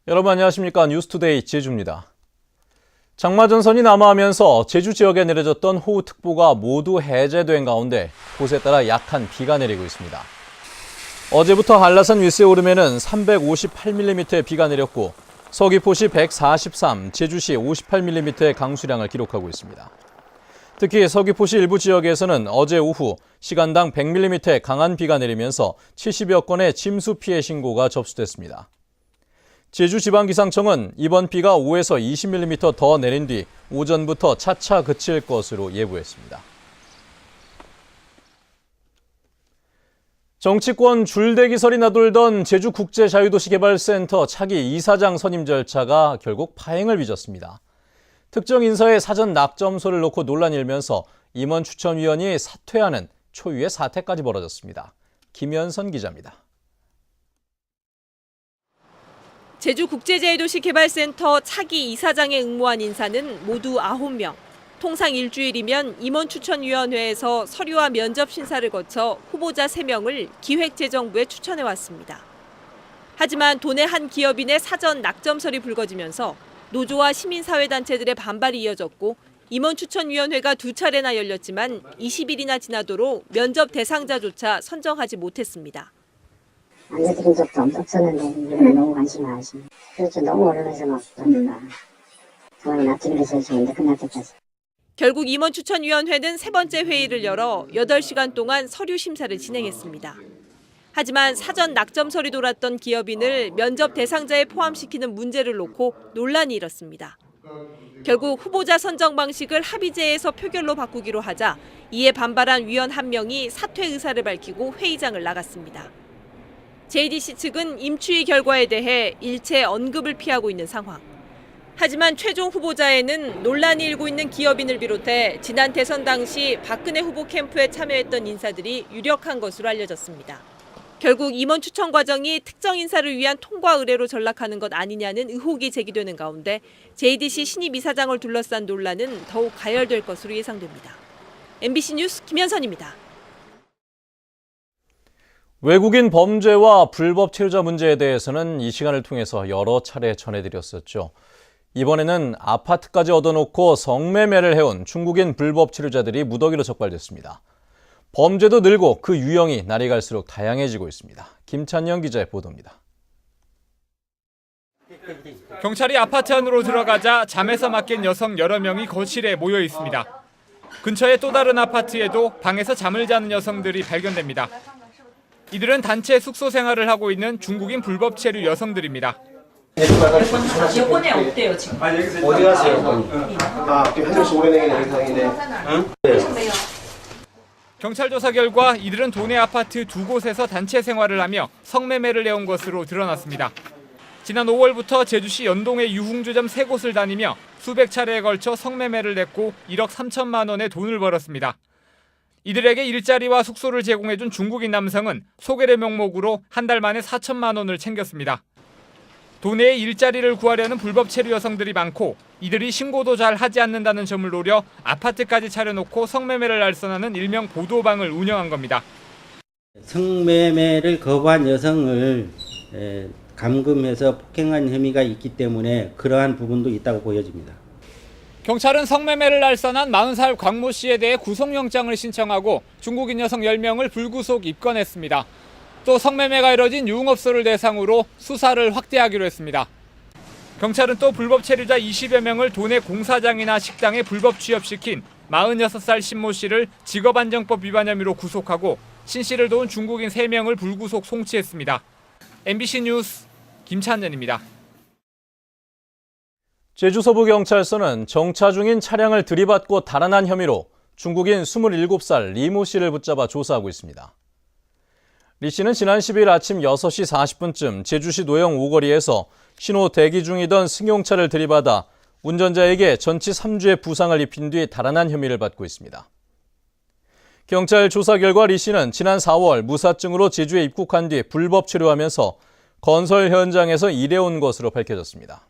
여러분 안녕하십니까? 뉴스투데이 제주입니다. 장마전선이 남하하면서 제주 지역에 내려졌던 호우특보가 모두 해제된 가운데 곳에 따라 약한 비가 내리고 있습니다. 어제부터 한라산 윗세 오름에는 358mm의 비가 내렸고 서귀포시 143, 제주시 58mm의 강수량을 기록하고 있습니다. 특히 서귀포시 일부 지역에서는 어제 오후 시간당 100mm의 강한 비가 내리면서 70여 건의 침수 피해 신고가 접수됐습니다. 제주지방기상청은 이번 비가 5에서 20mm 더 내린 뒤 오전부터 차차 그칠 것으로 예보했습니다. 정치권 줄대기설이 나돌던 제주국제자유도시개발센터 차기 이사장 선임 절차가 결국 파행을 빚었습니다. 특정 인사의 사전 낙점서를 놓고 논란이 일면서 임원 추천위원이 사퇴하는 초유의 사태까지 벌어졌습니다. 김현선 기자입니다. 제주국제자유도시개발센터 차기 이사장에 응모한 인사는 모두 9명. 통상 일주일이면 임원추천위원회에서 서류와 면접 심사를 거쳐 후보자 3명을 기획재정부에 추천해왔습니다. 하지만 도내 한 기업인의 사전 낙점설이 불거지면서 노조와 시민사회단체들의 반발이 이어졌고 임원추천위원회가 2차례나 열렸지만 20일이나 지나도록 면접 대상자조차 선정하지 못했습니다. 알려드린 적도 없었는데 이걸 너무 관심을 하시네. 그렇죠. 너무 언론에서 막 보니까 정말 납득이 돼서 좋은데 끝날 때까지. 결국 임원추천위원회는 세 번째 회의를 열어 8시간 동안 서류 심사를 진행했습니다. 하지만 사전 낙점설이 돌았던 기업인을 면접 대상자에 포함시키는 문제를 놓고 논란이 일었습니다. 결국 후보자 선정 방식을 합의제에서 표결로 바꾸기로 하자 이에 반발한 위원 1명이 사퇴 의사를 밝히고 회의장을 나갔습니다. JDC 측은 임추위 결과에 대해 일체 언급을 피하고 있는 상황. 하지만 최종 후보자에는 논란이 일고 있는 기업인을 비롯해 지난 대선 당시 박근혜 후보 캠프에 참여했던 인사들이 유력한 것으로 알려졌습니다. 결국 임원 추천 과정이 특정 인사를 위한 통과 의뢰로 전락하는 것 아니냐는 의혹이 제기되는 가운데 JDC 신입 이사장을 둘러싼 논란은 더욱 가열될 것으로 예상됩니다. MBC 뉴스 김현선입니다. 외국인 범죄와 불법 체류자 문제에 대해서는 이 시간을 통해서 여러 차례 전해드렸었죠. 이번에는 아파트까지 얻어놓고 성매매를 해온 중국인 불법 체류자들이 무더기로 적발됐습니다. 범죄도 늘고 그 유형이 날이 갈수록 다양해지고 있습니다. 김찬영 기자의 보도입니다. 경찰이 아파트 안으로 들어가자 잠에서 맡긴 여성 여러 명이 거실에 모여 있습니다. 근처의 또 다른 아파트에도 방에서 잠을 자는 여성들이 발견됩니다. 이들은 단체 숙소 생활을 하고 있는 중국인 불법 체류 여성들입니다. 여권에 없대요 지금. 어디 가세요 여권이? 한정씩 오래내는 영상인데. 경찰 조사 결과 이들은 도내 아파트 2곳에서 단체 생활을 하며 성매매를 해온 것으로 드러났습니다. 지난 5월부터 제주시 연동의 유흥주점 3곳을 다니며 수백 차례에 걸쳐 성매매를 했고 1억 3천만 원의 돈을 벌었습니다. 이들에게 일자리와 숙소를 제공해준 중국인 남성은 소개례 명목으로 한 달 만에 4천만 원을 챙겼습니다. 도내에 일자리를 구하려는 불법 체류 여성들이 많고 이들이 신고도 잘 하지 않는다는 점을 노려 아파트까지 차려놓고 성매매를 알선하는 일명 보도방을 운영한 겁니다. 성매매를 거부한 여성을 감금해서 폭행한 혐의가 있기 때문에 그러한 부분도 있다고 보여집니다. 경찰은 성매매를 알선한 40살 광모 씨에 대해 구속영장을 신청하고 중국인 여성 10명을 불구속 입건했습니다. 또 성매매가 이뤄진 유흥업소를 대상으로 수사를 확대하기로 했습니다. 경찰은 또 불법 체류자 20여 명을 도내 공사장이나 식당에 불법 취업시킨 46살 신모 씨를 직업안정법 위반 혐의로 구속하고 신 씨를 도운 중국인 3명을 불구속 송치했습니다. MBC 뉴스 김찬현입니다. 제주 서부경찰서는 정차 중인 차량을 들이받고 달아난 혐의로 중국인 27살 리모 씨를 붙잡아 조사하고 있습니다. 리 씨는 지난 10일 아침 6시 40분쯤 제주시 노영 오거리에서 신호 대기 중이던 승용차를 들이받아 운전자에게 전치 3주의 부상을 입힌 뒤 달아난 혐의를 받고 있습니다. 경찰 조사 결과 리 씨는 지난 4월 무사증으로 제주에 입국한 뒤 불법 체류하면서 건설 현장에서 일해온 것으로 밝혀졌습니다.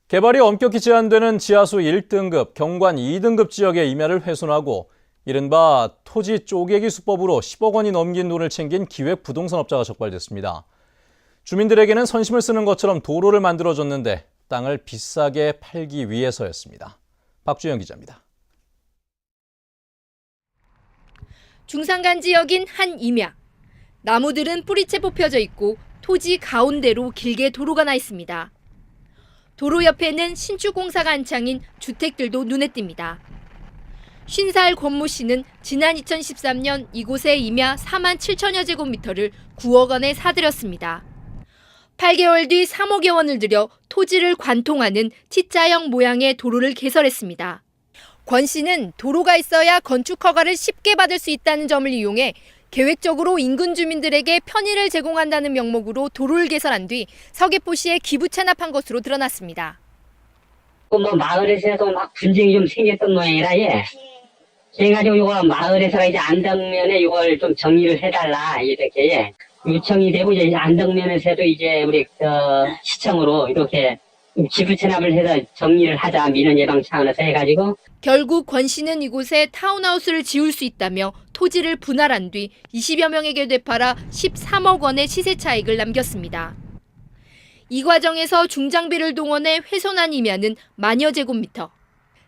개발이 엄격히 제한되는 지하수 1등급, 경관 2등급 지역의 임야를 훼손하고 이른바 토지 쪼개기 수법으로 10억 원이 넘긴 돈을 챙긴 기획 부동산업자가 적발됐습니다. 주민들에게는 선심을 쓰는 것처럼 도로를 만들어줬는데 땅을 비싸게 팔기 위해서였습니다. 박주영 기자입니다. 중산간 지역인 한 임야. 나무들은 뿌리채 뽑혀져 있고 토지 가운데로 길게 도로가 나 있습니다. 도로 옆에는 신축 공사가 한창인 주택들도 눈에 띕니다. 50살 권모 씨는 지난 2013년 이곳의 임야 4만 7천여 제곱미터를 9억 원에 사들였습니다. 8개월 뒤 3억여 원을 들여 토지를 관통하는 T자형 모양의 도로를 개설했습니다. 권 씨는 도로가 있어야 건축 허가를 쉽게 받을 수 있다는 점을 이용해 계획적으로 인근 주민들에게 편의를 제공한다는 명목으로 도로를 개설한 뒤 서귀포시에 기부 체납한 것으로 드러났습니다. 마을에서도 막 분쟁이 좀 생겼던 모양이라 그래가지고 이거 마을에서가 이제 안덕면에 이걸 좀 정리를 해달라 이렇게 요청이 되고 이제 안덕면에서도 이제 우리 시청으로 이렇게 기부 체납을 해서 정리를 하자 민원 예방 차원에서 해가지고 결국 권 씨는 이곳에 타운하우스를 지을 수 있다며 토지를 분할한 뒤 20여 명에게 되팔아 13억 원의 시세 차익을 남겼습니다. 이 과정에서 중장비를 동원해 훼손한 임야는 만여 제곱미터.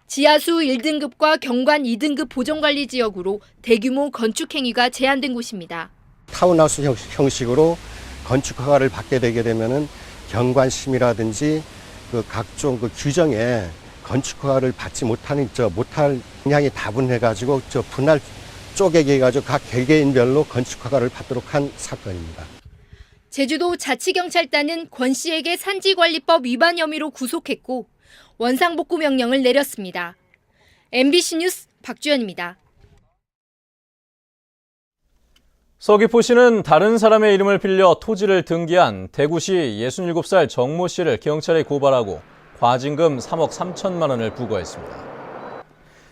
지하수 1등급과 경관 2등급 보존관리지역으로 대규모 건축 행위가 제한된 곳입니다. 타운하우스 형식으로 건축 허가를 받게 되게 되면은 경관심이라든지 그 각종 그 규정에 건축 허가를 받지 못할 양이 다분해가지고 분할 쪼개기 해가지고 각 개개인별로 건축 허가를 받도록 한 사건입니다. 제주도 자치경찰단은 권 씨에게 산지관리법 위반 혐의로 구속했고 원상복구 명령을 내렸습니다. MBC 뉴스 박주연입니다. 서귀포시는 다른 사람의 이름을 빌려 토지를 등기한 대구시 67살 정모 씨를 경찰에 고발하고 과징금 3억 3천만 원을 부과했습니다.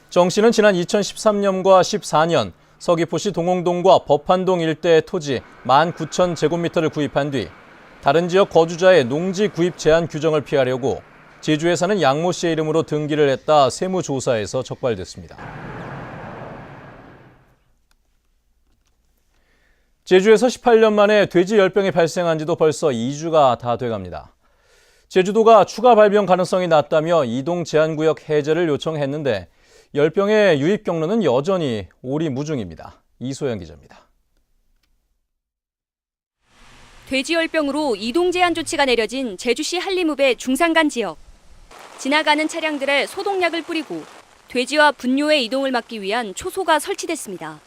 정 씨는 지난 2013년과 14년 서귀포시 동홍동과 법한동 일대의 토지 19,000제곱미터를 구입한 뒤 다른 지역 거주자의 농지 구입 제한 규정을 피하려고 제주에 사는 양모 씨의 이름으로 등기를 했다 세무조사에서 적발됐습니다. 제주에서 18년 만에 돼지 열병이 발생한 지도 벌써 2주가 다 돼갑니다. 제주도가 추가 발병 가능성이 낮다며 이동 제한구역 해제를 요청했는데 열병의 유입 경로는 여전히 오리무중입니다. 이소영 기자입니다. 돼지열병으로 이동 제한 조치가 내려진 제주시 한림읍의 중산간 지역. 지나가는 차량들에 소독약을 뿌리고 돼지와 분뇨의 이동을 막기 위한 초소가 설치됐습니다.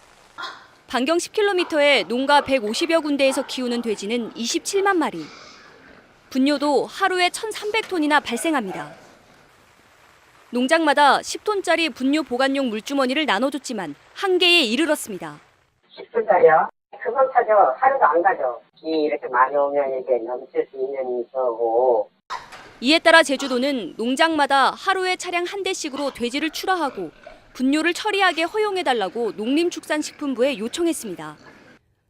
반경 10km의 농가 150여 군데에서 키우는 돼지는 27만 마리. 분뇨도 하루에 1,300톤이나 발생합니다. 농장마다 10톤짜리 분뇨 보관용 물주머니를 나눠줬지만 한계에 이르렀습니다. 10톤짜리요? 그건 타죠. 하루도 안 가죠. 이렇게 많이 오면 이게 넘칠 수 있는 거고. 이에 따라 제주도는 농장마다 하루에 차량 한 대씩으로 돼지를 출하하고 분뇨를 처리하게 허용해달라고 농림축산식품부에 요청했습니다.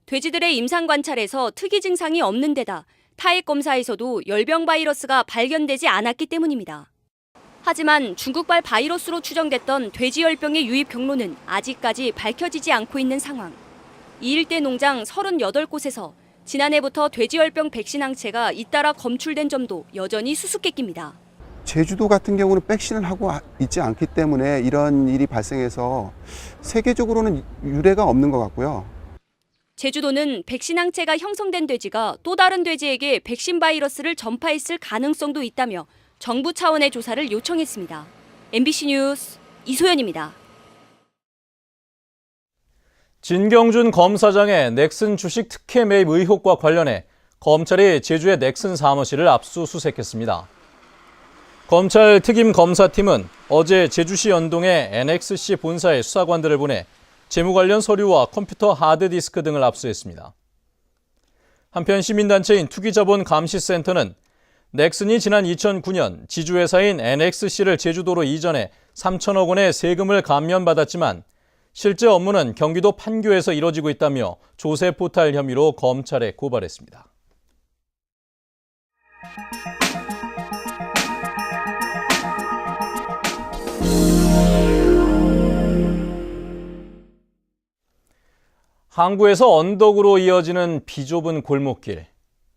돼지들의 임상 관찰에서 특이 증상이 없는 데다 타액 검사에서도 열병 바이러스가 발견되지 않았기 때문입니다. 하지만 중국발 바이러스로 추정됐던 돼지열병의 유입 경로는 아직까지 밝혀지지 않고 있는 상황. 이 일대 농장 38곳에서 지난해부터 돼지열병 백신 항체가 잇따라 검출된 점도 여전히 수수께끼입니다. 제주도 같은 경우는 백신을 하고 있지 않기 때문에 이런 일이 발생해서 세계적으로는 유례가 없는 것 같고요. 제주도는 백신 항체가 형성된 돼지가 또 다른 돼지에게 백신 바이러스를 전파했을 가능성도 있다며 정부 차원의 조사를 요청했습니다. MBC 뉴스 이소연입니다. 진경준 검사장의 넥슨 주식 특혜 매입 의혹과 관련해 검찰이 제주의 넥슨 사무실을 압수수색했습니다. 검찰 특임검사팀은 어제 제주시 연동의 NXC 본사의 수사관들을 보내 재무 관련 서류와 컴퓨터 하드디스크 등을 압수했습니다. 한편 시민단체인 투기자본감시센터는 넥슨이 지난 2009년 지주회사인 NXC를 제주도로 이전해 3천억 원의 세금을 감면받았지만 실제 업무는 경기도 판교에서 이뤄지고 있다며 조세 포탈 혐의로 검찰에 고발했습니다. 항구에서 언덕으로 이어지는 비좁은 골목길.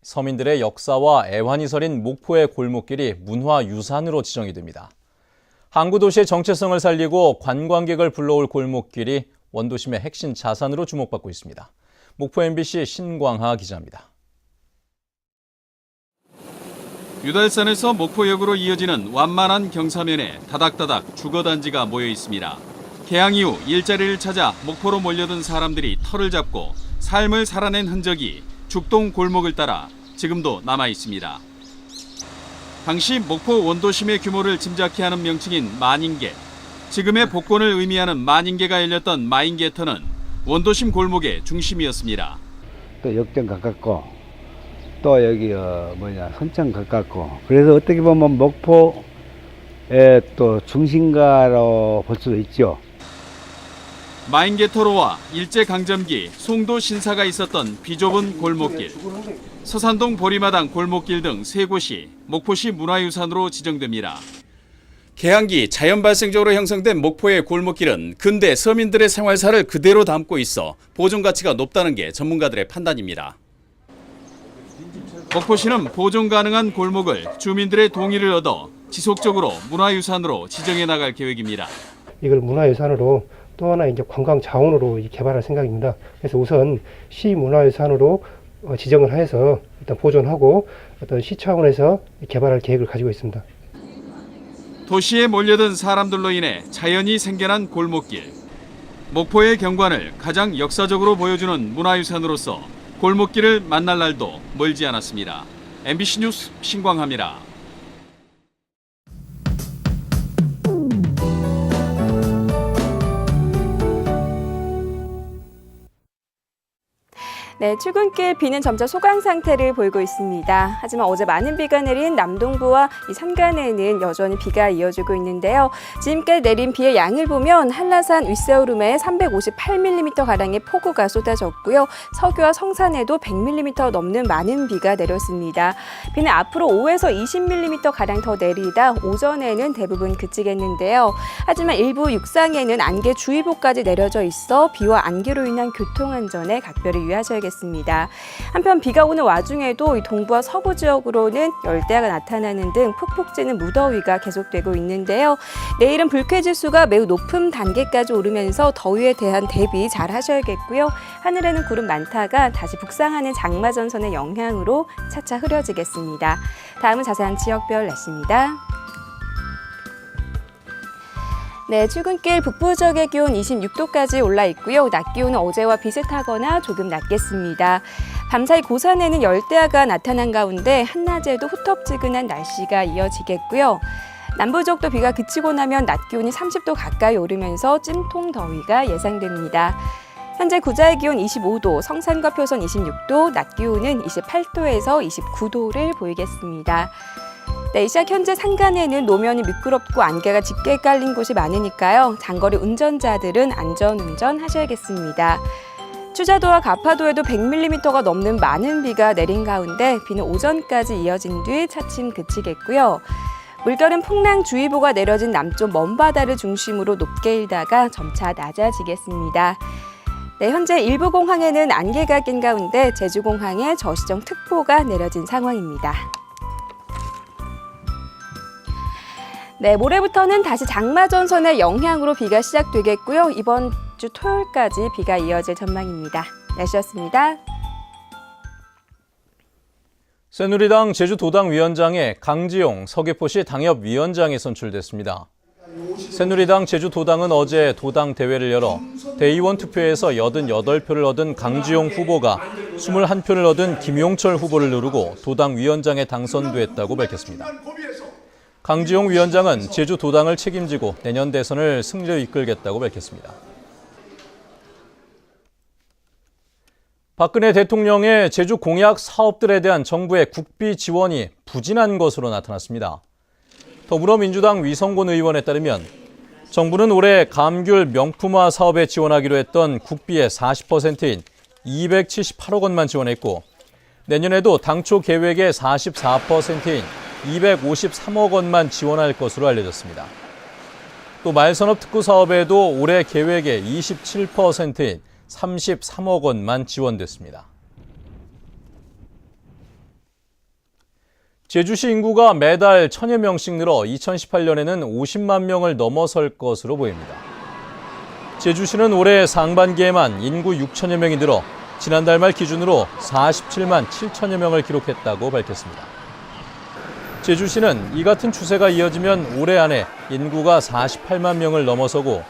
서민들의 역사와 애환이 서린 목포의 골목길이 문화유산으로 지정이 됩니다. 항구 도시의 정체성을 살리고 관광객을 불러올 골목길이 원도심의 핵심 자산으로 주목받고 있습니다. 목포 MBC 신광하 기자입니다. 유달산에서 목포역으로 이어지는 완만한 경사면에 다닥다닥 주거단지가 모여 있습니다. 개항 이후 일자리를 찾아 목포로 몰려든 사람들이 터를 잡고 삶을 살아낸 흔적이 죽동 골목을 따라 지금도 남아 있습니다. 당시 목포 원도심의 규모를 짐작케 하는 명칭인 만인계, 지금의 복권을 의미하는 만인계가 열렸던 마인계터는 원도심 골목의 중심이었습니다. 또 역전 가깝고 또 여기 선천 가깝고, 그래서 어떻게 보면 목포의 또 중심가로 볼 수도 있죠. 마인계터로와 일제강점기 송도 신사가 있었던 비좁은 골목길, 서산동 보리마당 골목길 등 3곳이 목포시 문화유산으로 지정됩니다. 개항기 자연 발생적으로 형성된 목포의 골목길은 근대 서민들의 생활사를 그대로 담고 있어 보존 가치가 높다는 게 전문가들의 판단입니다. 목포시는 보존 가능한 골목을 주민들의 동의를 얻어 지속적으로 문화유산으로 지정해 나갈 계획입니다. 이걸 문화유산으로 또 하나 이제 관광 자원으로 개발할 생각입니다. 그래서 우선 시 문화유산으로 지정을 해서 일단 보존하고 어떤 시 차원에서 개발할 계획을 가지고 있습니다. 도시에 몰려든 사람들로 인해 자연이 생겨난 골목길. 목포의 경관을 가장 역사적으로 보여주는 문화유산으로서 골목길을 만날 날도 멀지 않았습니다. MBC 뉴스 신광하입니다. 네, 출근길 비는 점차 소강 상태를 보이고 있습니다. 하지만 어제 많은 비가 내린 남동부와 이 산간에는 여전히 비가 이어지고 있는데요. 지금까지 내린 비의 양을 보면 한라산 윗세오름에 358mm가량의 폭우가 쏟아졌고요. 서교와 성산에도 100mm 넘는 많은 비가 내렸습니다. 비는 앞으로 5에서 20mm가량 더 내리다 오전에는 대부분 그치겠는데요. 하지만 일부 육상에는 안개주의보까지 내려져 있어 비와 안개로 인한 교통안전에 각별히 유의하셔야겠습니다. 한편 비가 오는 와중에도 이 동부와 서부 지역으로는 열대야가 나타나는 등 푹푹 찌는 무더위가 계속되고 있는데요. 내일은 불쾌지수가 매우 높은 단계까지 오르면서 더위에 대한 대비 잘 하셔야겠고요. 하늘에는 구름 많다가 다시 북상하는 장마 전선의 영향으로 차차 흐려지겠습니다. 다음은 자세한 지역별 날씨입니다. 네, 출근길 북부 지역의 기온 26도까지 올라 있고요. 낮 기온은 어제와 비슷하거나 조금 낮겠습니다. 밤사이 고산에는 열대야가 나타난 가운데 한낮에도 후텁지근한 날씨가 이어지겠고요. 남부 지역도 비가 그치고 나면 낮 기온이 30도 가까이 오르면서 찜통 더위가 예상됩니다. 현재 구자의 기온 25도, 성산과 표선 26도, 낮 기온은 28도에서 29도를 보이겠습니다. 네, 이 시각 현재 산간에는 노면이 미끄럽고 안개가 짙게 깔린 곳이 많으니까요. 장거리 운전자들은 안전운전 하셔야겠습니다. 추자도와 가파도에도 100mm가 넘는 많은 비가 내린 가운데 비는 오전까지 이어진 뒤 차츰 그치겠고요. 물결은 풍랑주의보가 내려진 남쪽 먼바다를 중심으로 높게 일다가 점차 낮아지겠습니다. 네, 현재 일부 공항에는 안개가 낀 가운데 제주공항에 저시정 특보가 내려진 상황입니다. 네, 모레부터는 다시 장마 전선의 영향으로 비가 시작되겠고요. 이번 주 토요일까지 비가 이어질 전망입니다. 날씨였습니다. 새누리당 제주도당 위원장에 강지용 서귀포시 당협위원장이 선출됐습니다. 새누리당 제주도당은 어제 도당 대회를 열어 대의원 투표에서 88표를 얻은 강지용 후보가 21표를 얻은 김용철 후보를 누르고 도당 위원장에 당선됐다고 밝혔습니다. 강지용 위원장은 제주도당을 책임지고 내년 대선을 승리로 이끌겠다고 밝혔습니다. 박근혜 대통령의 제주 공약 사업들에 대한 정부의 국비 지원이 부진한 것으로 나타났습니다. 더불어민주당 위성곤 의원에 따르면 정부는 올해 감귤 명품화 사업에 지원하기로 했던 국비의 40%인 278억 원만 지원했고 내년에도 당초 계획의 44%인 253억 원만 지원할 것으로 알려졌습니다. 또 말산업 특구 사업에도 올해 계획의 27%인 33억 원만 지원됐습니다. 제주시 인구가 매달 1,000여 명씩 늘어 2018년에는 50만 명을 넘어설 것으로 보입니다. 제주시는 올해 상반기에만 인구 6천여 명이 늘어 지난달 말 기준으로 47만 7천여 명을 기록했다고 밝혔습니다. 제주시는 이 같은 추세가 이어지면 올해 안에 인구가 48만 명을 넘어서고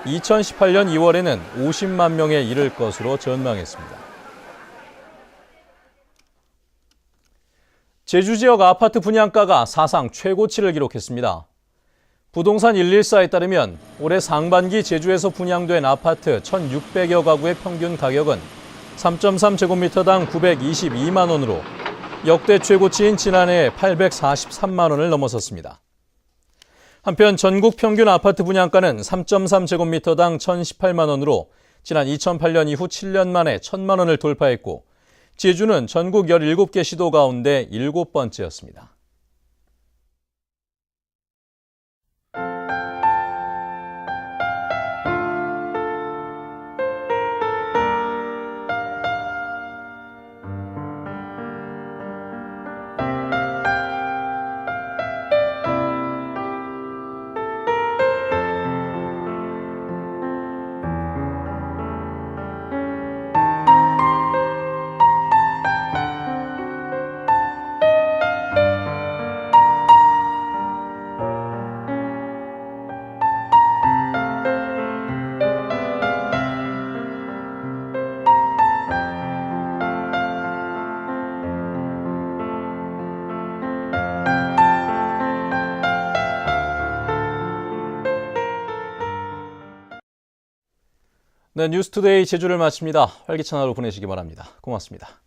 2018년 2월에는 50만 명에 이를 것으로 전망했습니다. 제주 지역 아파트 분양가가 사상 최고치를 기록했습니다. 부동산 114에 따르면 올해 상반기 제주에서 분양된 아파트 1,600여 가구의 평균 가격은 3.3제곱미터당 922만 원으로 역대 최고치인 지난해 843만 원을 넘어섰습니다. 한편 전국 평균 아파트 분양가는 3.3제곱미터당 1,018만 원으로 지난 2008년 이후 7년 만에 1,000만 원을 돌파했고 제주는 전국 17개 시도 가운데 7번째였습니다. 네, 뉴스투데이 제주를 마칩니다. 활기찬 하루 보내시기 바랍니다. 고맙습니다.